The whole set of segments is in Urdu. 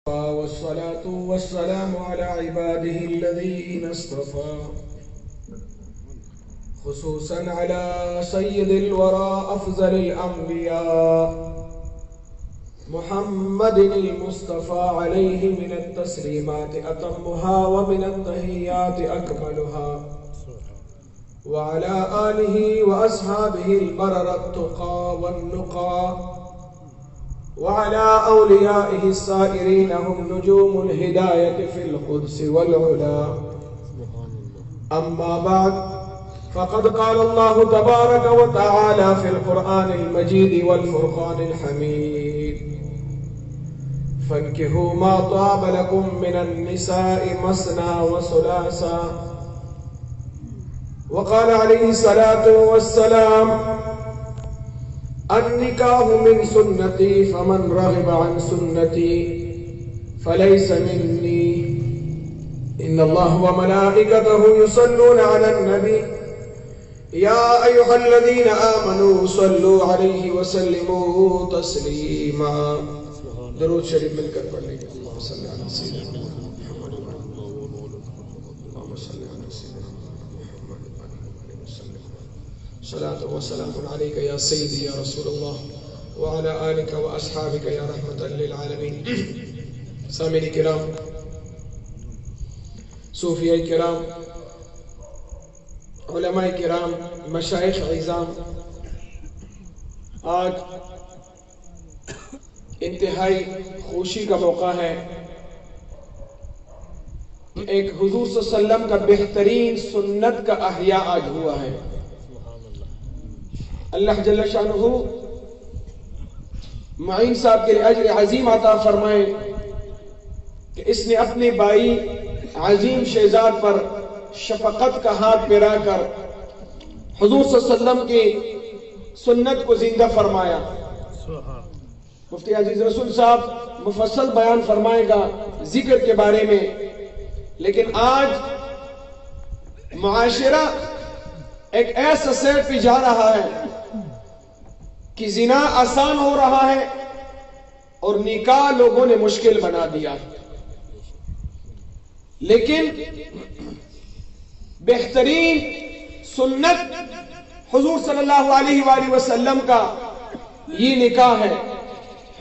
والصلاة والسلام على عباده الذين اصطفى خصوصا على سيد الورى أفضل الأنبياء محمد المصطفى عليه من التسليمات أتمها ومن التحيات أكملها وعلى آله وأصحابه البرر التقى والنقى وعلى أوليائه السائرين هم نجوم الهداية في القدس والعلا. أما بعد فقد قال الله تبارك وتعالى في القرآن المجيد والفرقان الحميد: فانكحوا ما طاب لكم من النساء مثنى وثلاثا. وقال عليه الصلاة والسلام: النکاح من سنتی فمن رغب عن سنتی فلیس منی ان اللہ وملائکته يصلون على النبی یا ایها الذین آمنوا صلوا علیہ وسلموا تسلیما. درود شریف مل کر پڑھ لیں گے. اللہم صلی علی سیدنا محمد اللہم صلی علی سیدنا صلاة و سلام علیک یا سیدی یا رسول اللہ وعلی آلک و اصحابک یا رحمت للعالمین. سامعین کرام، صوفیاء کرام، علماء کرام، مشائخ عظام، آج انتہائی خوشی کا موقع ہے. ایک حضور صلی اللہ علیہ وسلم کا بہترین سنت کا احیاء آج ہوا ہے. اللہ جل شانہ معین صاحب کے لیے اجر عظیم عطا فرمائے کہ اس نے اپنے بھائی عظیم شہزاد پر شفقت کا ہاتھ پھیرا کر حضور صلی اللہ علیہ وسلم کی سنت کو زندہ فرمایا. مفتی عزیز رسول صاحب مفصل بیان فرمائے گا ذکر کے بارے میں، لیکن آج معاشرہ ایک ایسا سیر پہ جا رہا ہے کہ زنا آسان ہو رہا ہے اور نکاح لوگوں نے مشکل بنا دیا. لیکن بہترین سنت حضور صلی اللہ علیہ وآلہ وسلم کا یہ نکاح ہے.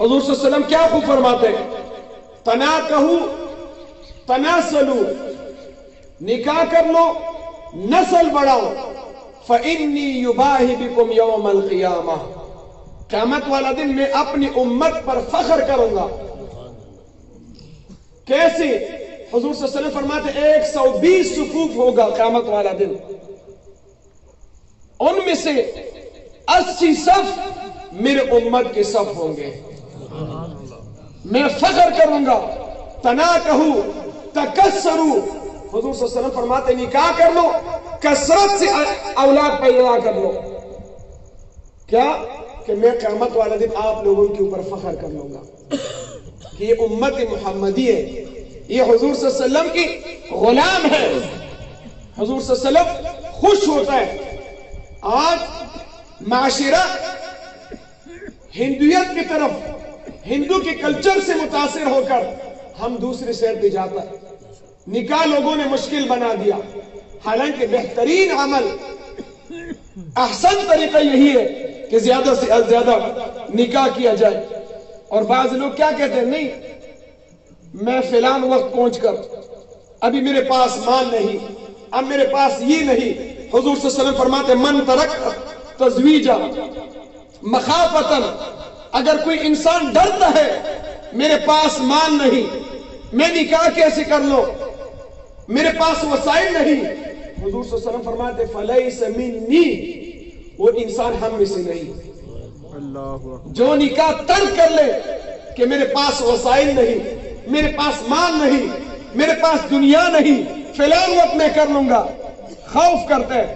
حضور صلی اللہ علیہ وسلم کیا خوب فرماتے ہیں: تناکحوا تناسلوا، نکاح کر لو، نسل بڑھاؤ. فإنی یباہی بکم یوم القیامہ، قیامت والا دن میں اپنی امت پر فخر کروں گا. کیسے؟ حضور صلی اللہ علیہ وسلم فرماتے 120 صفوف ہوگا قیامت والا دن، ان میں سے 80 صف میرے امت کے صف ہوں گے. میں فخر کروں گا. تناکحوا تکثروا، حضور صلی اللہ علیہ وسلم فرماتے نکاح کر لو، کثرت سے اولاد پیدا کر لو. کیا؟ کہ میں قیامت والا دن آپ لوگوں کے اوپر فخر کر لوں گا کہ یہ امت محمدی ہے، یہ حضور صلی اللہ علیہ وسلم کی غلام ہے. حضور صلی اللہ علیہ وسلم خوش ہوتا ہے. آج معاشرہ ہندویت کی طرف، ہندو کے کلچر سے متاثر ہو کر ہم دوسرے سیر پہ جاتا ہے. نکاح لوگوں نے مشکل بنا دیا، حالانکہ بہترین عمل، احسن طریقہ یہی ہے کہ زیادہ سے زیادہ نکاح کیا جائے. اور بعض لوگ کیا کہتے ہیں: نہیں، میں فلان وقت پہنچ کر ابھی میرے پاس مال نہیں، اب میرے پاس یہ نہیں. حضور صلی اللہ علیہ وسلم فرماتے من ترک تزویجا مخافتن، اگر کوئی انسان ڈرتا ہے میرے پاس مال نہیں، میں نکاح کیسے کر لوں، میرے پاس وسائل نہیں، حضور صلی اللہ علیہ وسلم فرماتے فلیس منی، وہ انسان ہم میں سے نہیں. جو نکاح ترک کر لے کہ میرے پاس وسائل نہیں، میرے پاس مال نہیں، میرے پاس دنیا نہیں، فلان وقت میں کر لوں گا، خوف کرتا ہے،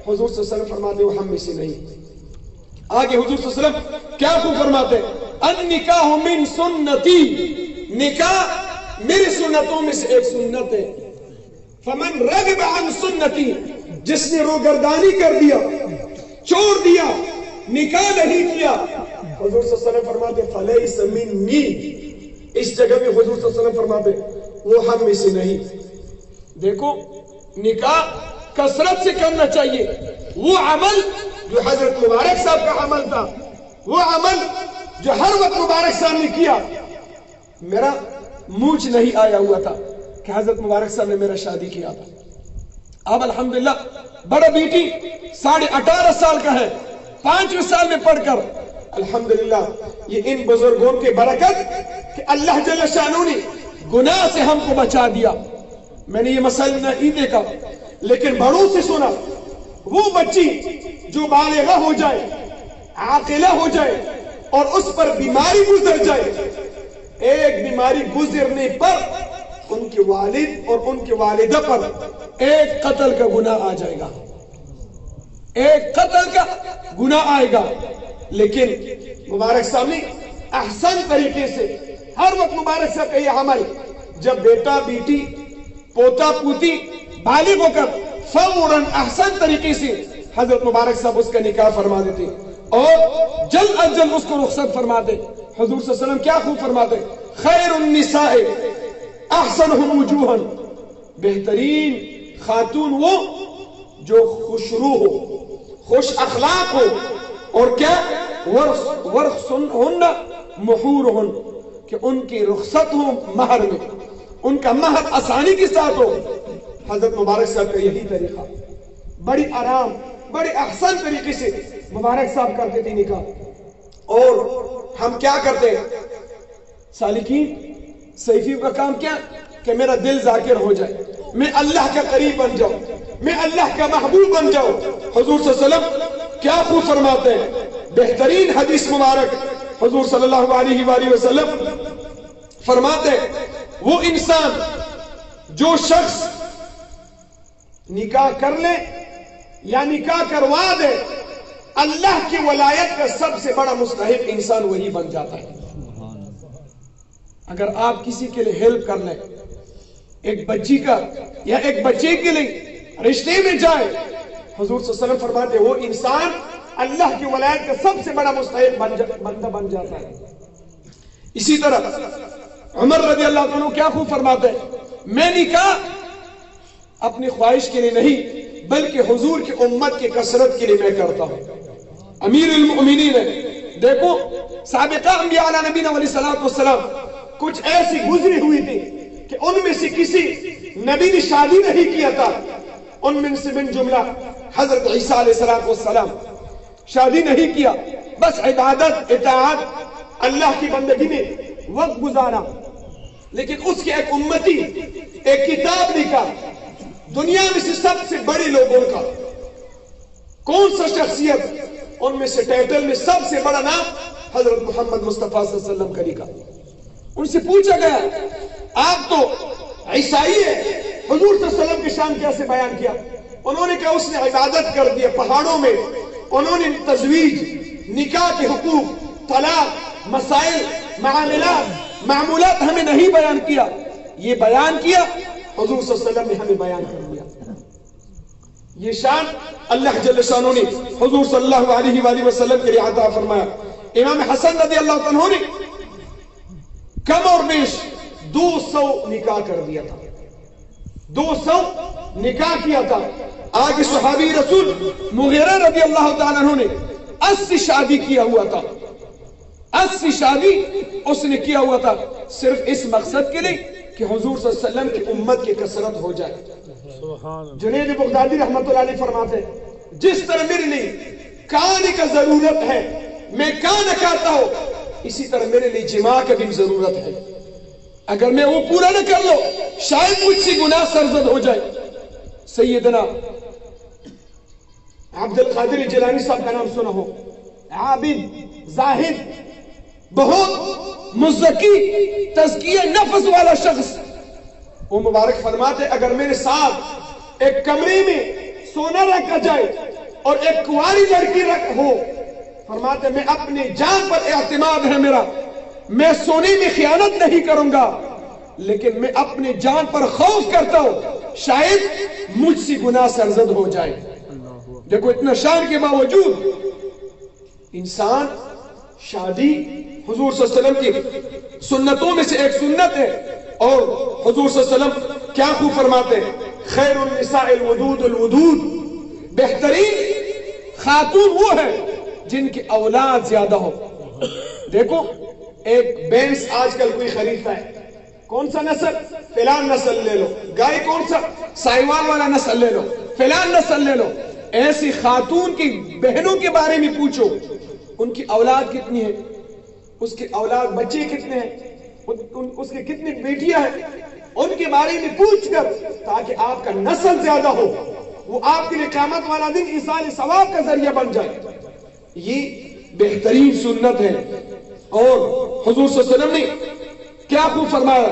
حضور صلی اللہ علیہ وسلم فرماتے وہ ہم میں سے نہیں. آگے حضور صلی اللہ علیہ وسلم کیا خوب فرماتے: النکاح من سنتی، نکاح میری سنتوں میں سے ایک سنت ہے. فمن رغب عن سنتی، جس نے روگردانی کر دیا، چھوڑ دیا، نکاح نہیں کیا، حضور صلی اللہ علیہ وسلم فرماتے فلیس منی، اس جگہ میں حضور صلی اللہ علیہ وسلم فرماتے وہ ہم میں سے نہیں. دیکھو نکاح کثرت سے کرنا چاہیے. وہ عمل جو حضرت مبارک صاحب کا عمل تھا, وہ عمل جو ہر وقت مبارک صاحب نے کیا, میرا مونچھ نہیں آیا ہوا تھا کہ حضرت مبارک صاحب نے میرا شادی کیا تھا. اب الحمدللہ بڑا بیٹی 18.5 سال کا ہے, 5ویں سال میں پڑھ کر الحمدللہ یہ ان بزرگوں کے برکت کہ اللہ جل شانہ نے گناہ سے ہم کو بچا دیا. میں نے یہ مسئلہ نہیں دیکھا لیکن بڑوں سے سنا, وہ بچی جو بالغہ ہو جائے, عاقلہ ہو جائے اور اس پر بیماری گزر جائے, ایک بیماری گزرنے پر ان کے والد اور ان کے والدہ پر ایک قتل کا گناہ آ جائے گا, ایک قتل کا گناہ آئے گا. لیکن مبارک صاحب نے احسن طریقے سے ہر وقت مبارک صاحب کا یہ عمل, جب بیٹا بیٹی پوتا پوتی بالغ ہو کر فوراً احسن طریقے سے حضرت مبارک صاحب اس کا نکاح فرما دیتے اور جلد از جلد اس کو رخصت فرما دے. حضور صلی اللہ علیہ وسلم کیا خوب فرماتے, خیر النساء احسنہم وجوہا, بہترین خاتون وہ جو خوشرو ہو, خوش اخلاق ہو, اور کیا ورخصنہن محورہن, کہ ان کی رخصت ہو مہر میں, ان کا مہر آسانی کے ساتھ ہو. حضرت مبارک صاحب کا یہی طریقہ, بڑی آرام بڑے احسن طریقے سے مبارک صاحب کرتے تھے نکاح. اور ہم کیا کرتے ہیں سالکین سیفیوں کا کام کیا کہ میرا دل ذاکر ہو جائے, میں اللہ کا قریب بن جاؤں, میں اللہ کا محبوب بن جاؤں. حضور صلی اللہ علیہ وسلم کیا خوب فرماتے ہیں, بہترین حدیث مبارک حضور صلی اللہ علیہ وآلہ وسلم فرماتے ہیں, وہ انسان جو شخص نکاح کر لے یا نکاح کروا دے, اللہ کی ولایت کا سب سے بڑا مستحق انسان وہی بن جاتا ہے. اگر آپ کسی کے لیے ہیلپ کر لیں, ایک بچی کا یا ایک بچے کے لیے رشتے میں جائے, حضور صلی اللہ علیہ وسلم فرماتے وہ انسان اللہ کی ولایت کا سب سے بڑا مستحق بندہ بن جاتا ہے. اسی طرح عمر رضی اللہ عنہ کیا خوب فرماتے ہیں, میں نکاح اپنی خواہش کے لیے نہیں بلکہ حضور کی امت کی کثرت کے لیے میں کرتا ہوں. امیر المؤمنین ہے, دیکھو سابقہ انبیاء علیہ نبینا علیہ الصلوۃ والسلام کچھ ایسی گزری ہوئی تھی کہ ان میں سے کسی نبی نے شادی نہیں کیا تھا. ان میں سے من جملہ حضرت عیسیٰ علیہ السلام شادی نہیں کیا, بس عبادت اطاعت اللہ کی بندگی میں وقت گزارا. لیکن اس کے ایک امتی ایک کتاب لکھا, دنیا میں سے سب سے بڑے لوگوں کا کون سا شخصیت, ان میں سے ٹائٹل میں سب سے بڑا نام حضرت محمد مصطفیٰ صلی اللہ علیہ وسلم کا لکھا. ان سے پوچھا گیا آپ تو عیسائی ہے, حضور صلی اللہ علیہ وسلم کی شان کیسے بیان کیا؟ انہوں نے کہا اس نے عبادت کر دیا پہاڑوں میں, انہوں نے تزویج, نکاح کے حقوق, طلاق, مسائل, معمولات ہمیں نہیں بیان کیا, یہ بیان کیا حضور صلی اللہ علیہ وسلم نے ہمیں بیان کر دیا. یہ شان اللہ جل شانہ نے حضور صلی اللہ علیہ وآلہ وسلم کے لیے عطا فرمایا. امام حسن رضی اللہ عنہ نے کم اور بیش 200 نکاح کر دیا تھا, 200 نکاح کیا تھا. آگے صحابی رسول مغیرہ رضی اللہ تعالیٰ عنہ نے 80 شادی کیا ہوا تھا, 80 شادی اس نے کیا ہوا تھا صرف اس مقصد کے لیے کہ حضور صلی اللہ علیہ وسلم کی امت کی کثرت ہو جائے. جنید بغدادی رحمت اللہ علیہ فرماتے ہیں جس طرح میرے لیے کان کا ضرورت ہے میں کان کہتا ہوں, اسی طرح میرے لیے جماع کا بھی ضرورت ہے. اگر میں وہ پورا نہ کر لو شاید مجھ سے گناہ سرزد ہو جائے. سیدنا عبد القادر جیلانی صاحب کا نام سنا ہو, عابد زاہد, بہت مزکی تزکیہ نفس والا شخص. وہ مبارک فرماتے اگر میرے ساتھ ایک کمرے میں سونا رکھا جائے اور ایک کنواری لڑکی ہو, فرماتے میں اپنی جان پر اعتماد ہے میرا, میں سونے میں خیانت نہیں کروں گا, لیکن میں اپنی جان پر خوف کرتا ہوں شاید مجھ سے گناہ سرزد ہو جائے. دیکھو اتنا شان کے باوجود انسان شادی حضور صلی اللہ علیہ وسلم کی سنتوں میں سے ایک سنت ہے، اور حضور صلی اللہ علیہ وسلم کیا خوب فرماتے ہیں، خیر النساء الودود الودود، بہترین خاتون وہ ہے جن کی اولاد زیادہ ہو۔ دیکھو ایک بینس آج کل کوئی خریدتا ہے، کون سا نسل؟ فلان نسل لے لو، گائے کون سا؟ سائیوان والا نسل لے لو، فلان نسل لے لو۔ ایسی خاتون کی بہنوں کے بارے میں پوچھو، ان کی اولاد کتنی ہے، اس کے اولاد بچے کتنے ہیں، اس کے کتنی بیٹیاں ہیں، ان کے بارے میں پوچھ کر، تاکہ آپ کا نسل زیادہ ہو، وہ آپ کے لیے قیامت والا دن ایصال ثواب کا ذریعہ بن جائے۔ یہ بہترین سنت ہے۔ اور حضور صلی اللہ علیہ وسلم نے کیا خوب فرمایا،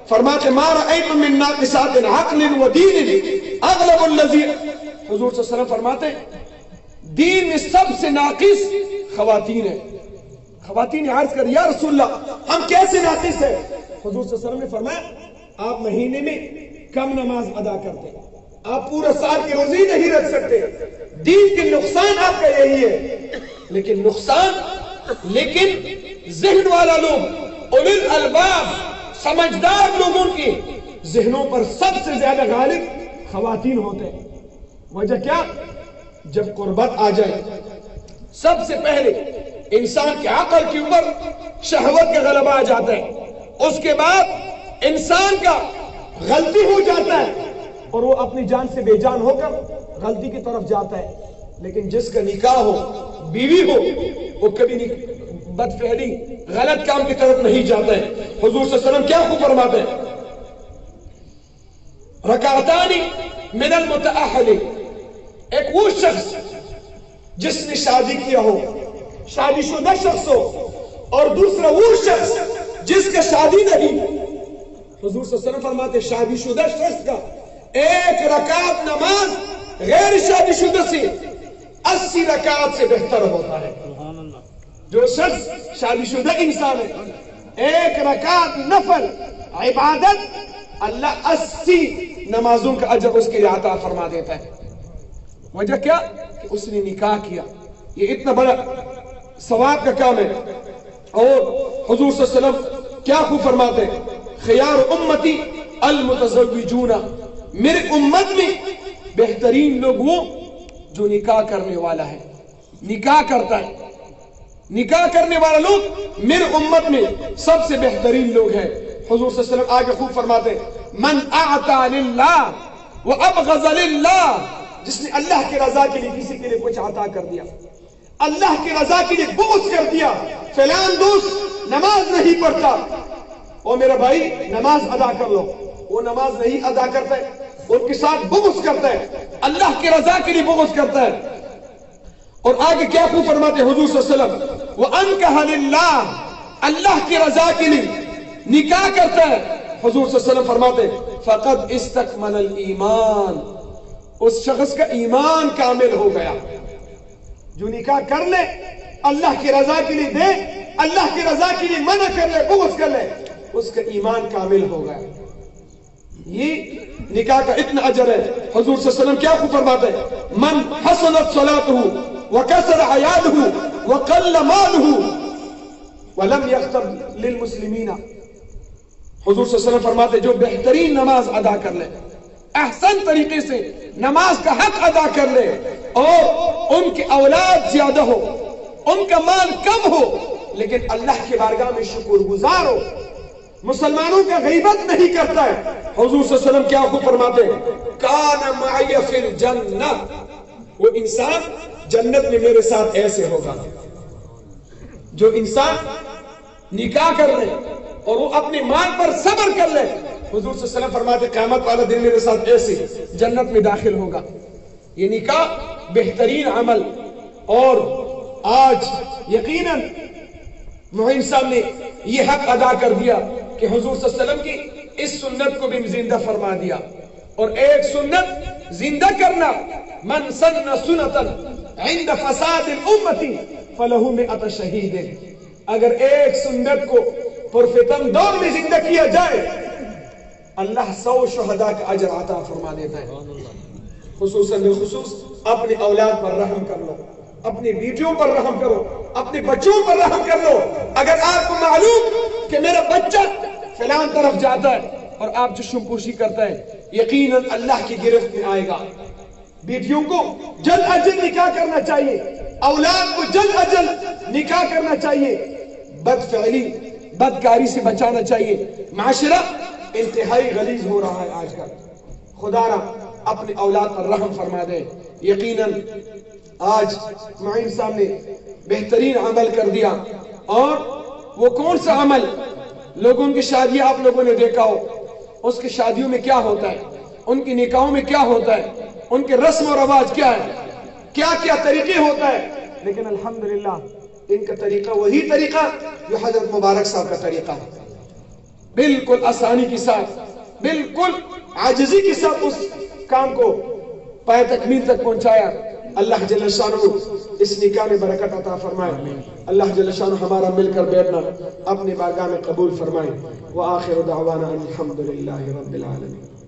فرماتے ما رأیت من ناقصات عقل و دین اغلب الذی، حضور صلی اللہ علیہ وسلم فرماتے دین میں سب سے ناقص خواتین ہیں۔ خواتین عرض کر یا رسول اللہ ہم کیسے ناقص ہیں؟ حضور صلی اللہ علیہ وسلم نے فرمایا آپ مہینے میں کم نماز ادا کرتے ہیں، آپ پورا سال کی روزی نہیں رکھ سکتے، دین کے نقصان آپ کا یہی ہے۔ لیکن ذہن والا لوگ، اولی الالباب، سمجھدار لوگوں کے ذہنوں پر سب سے زیادہ غالب خواتین ہوتے ہیں۔ وجہ کیا؟ جب قربت آ جائے سب سے پہلے انسان کے عقل کے اوپر شہوت کا غلبہ آ جاتا ہے، اس کے بعد انسان کا غلطی ہو جاتا ہے اور وہ اپنی جان سے بے جان ہو کر غلطی کی طرف جاتا ہے۔ لیکن جس کا نکاح ہو، بیوی ہو، وہ کبھی بدفعلی غلط کام کی طرف نہیں جاتا ہے۔ حضور صلی اللہ علیہ وسلم کیا خوب فرماتے ہیں، رکعتان من المتأہل، ایک وہ شخص جس نے شادی کیا ہو، شادی شدہ شخص ہو، اور دوسرا وہ شخص جس کا شادی نہیں۔ حضور صلی اللہ علیہ وسلم فرماتے شادی شدہ شخص کا ایک رکعت نماز غیر شادی شدہ سے 80 رکعت سے بہتر ہوتا ہے۔ جو شخص شادی شدہ انسان ہے، ایک رکعت نفل عبادت اللہ 80 نمازوں کا اجر اس کے لیے عطا فرما دیتا ہے۔ وجہ کیا؟ کہ اس نے نکاح کیا، یہ اتنا بڑا ثواب کا کام ہے۔ اور حضور صلی اللہ علیہ وسلم کیا خوب فرماتے ہیں، خیار امتی المتزوجون، میرے امت میں بہترین لوگ وہ جو نکاح کرنے والا ہے، نکاح کرتا ہے۔ نکاح کرنے والا لوگ میرے امت میں سب سے بہترین لوگ ہیں۔ حضور صلی اللہ علیہ وسلم آگے خوب فرماتے ہیں من اعطى للہ وابغض للہ، جس نے اللہ کی رضا کے لیے کسی کے لیے کچھ عطا کر دیا، اللہ کی رضا کے لیے بغض کر دیا، فلان دوست نماز نہیں پڑھتا، اور میرا بھائی نماز ادا کر لو، وہ نماز نہیں ادا کرتا ہے، ان کے ساتھ بغض کرتا ہے، اللہ کی رضا کے لیے بغض کرتا ہے۔ اور آگے کیا خوب فرماتے ہیں حضور صلی اللہ علیہ وسلم وَأَنْكَحَ لِلَّهِ، اللہ کی رضا کے لیے نکاح کرتا ہے، حضور صلی اللہ علیہ وسلم فرماتے ہیں فَقَدْ اسْتَكْمَلَ الْإِيمَانِ، اس شخص کا ایمان کامل ہو گیا۔ جو نکاح کر لے، اللہ کی رضا کے لیے دے، اللہ کی رضا کے لیے منع کر لے، بغض کر لے، اس کا ایمان کامل ہو گیا۔ یہ نکاح کا اتنا اجر ہے۔ حضور صلی اللہ علیہ وسلم کیا خوب فرماتے ہیں من حسنت صلاته وكسر عياله وقل ماله ولم يخطب للمسلمين، حضور صلی اللہ علیہ وسلم فرماتے جو بہترین نماز ادا کر لے، احسن طریقے سے نماز کا حق ادا کر لے، اور ان کی اولاد زیادہ ہو، ان کا مال کم ہو، لیکن اللہ کی بارگاہ میں شکر گزار ہو، مسلمانوں کا غیبت نہیں کرتا ہے، حضور صلی اللہ علیہ وسلم کیا خوب فرماتے ہیں کان معی فی الجنہ، وہ انسان جنت میں میرے ساتھ ایسے ہوگا۔ جو انسان نکاح کر لے اور وہ اپنے مال پر صبر کر لے، حضور صلی اللہ علیہ وسلم فرماتے قیامت والا دن میرے ساتھ ایسے جنت میں داخل ہوگا۔ یہ نکاح بہترین عمل، اور آج یقیناً معین صاحب نے یہ حق ادا کر دیا کہ حضور صلی اللہ علیہ وسلم کی اس سنت کو بھی زندہ فرما دیا۔ اور ایک سنت زندہ کرنا، من سن سنتا عند فساد الامت فلہ مئۃ شہید، اگر ایک سنت کو پرفتن دور میں زندہ کیا جائے اللہ 100 شہداء کا اجر عطا فرما دیتا ہے۔ خصوصاً بالخصوص اپنے اولاد پر رحم کر لو، اپنی بیٹیوں پر رحم کرو، اپنے بچوں پر رحم کر لو۔ اگر آپ کو معلوم کہ میرا بچہ فلان طرف جاتا ہے اور آپ چشم پوشی کرتا ہے، یقیناً اللہ کی گرفت میں آئے گا۔ بیٹیوں کو جلد از جلد نکاح کرنا چاہیے، اولاد کو جلد از جلد نکاح کرنا چاہیے، بد فعلی بدکاری سے بچانا چاہیے۔ معاشرہ انتہائی غلیظ ہو رہا ہے آج کل، خدا را اپنے اولاد پر رحم فرما دے۔ یقیناً آج معین صاحب نے بہترین عمل کر دیا، اور وہ کون سا عمل؟ لوگوں کی شادیاں آپ لوگوں نے دیکھا ہو، اس کی شادیوں میں کیا ہوتا ہے، ان کی نکاحوں میں کیا ہوتا ہے، ان کے رسم و رواج کیا ہے، کیا کیا طریقے ہوتا ہے، لیکن الحمدللہ ان کا طریقہ وہی طریقہ جو حضرت مبارک صاحب کا طریقہ ہے، بالکل آسانی کے ساتھ، بالکل عاجزی کے ساتھ اس کام کو پائے تکمیل تک پہنچایا۔ اللہ جل شانہ اس نکاح میں برکت عطا فرمائے۔ اللہ جل شانہ ہمارا مل کر بیٹھنا اپنی بارگاہ میں قبول فرمائے۔ وآخر دعوانا ان الحمد للہ رب العالمین۔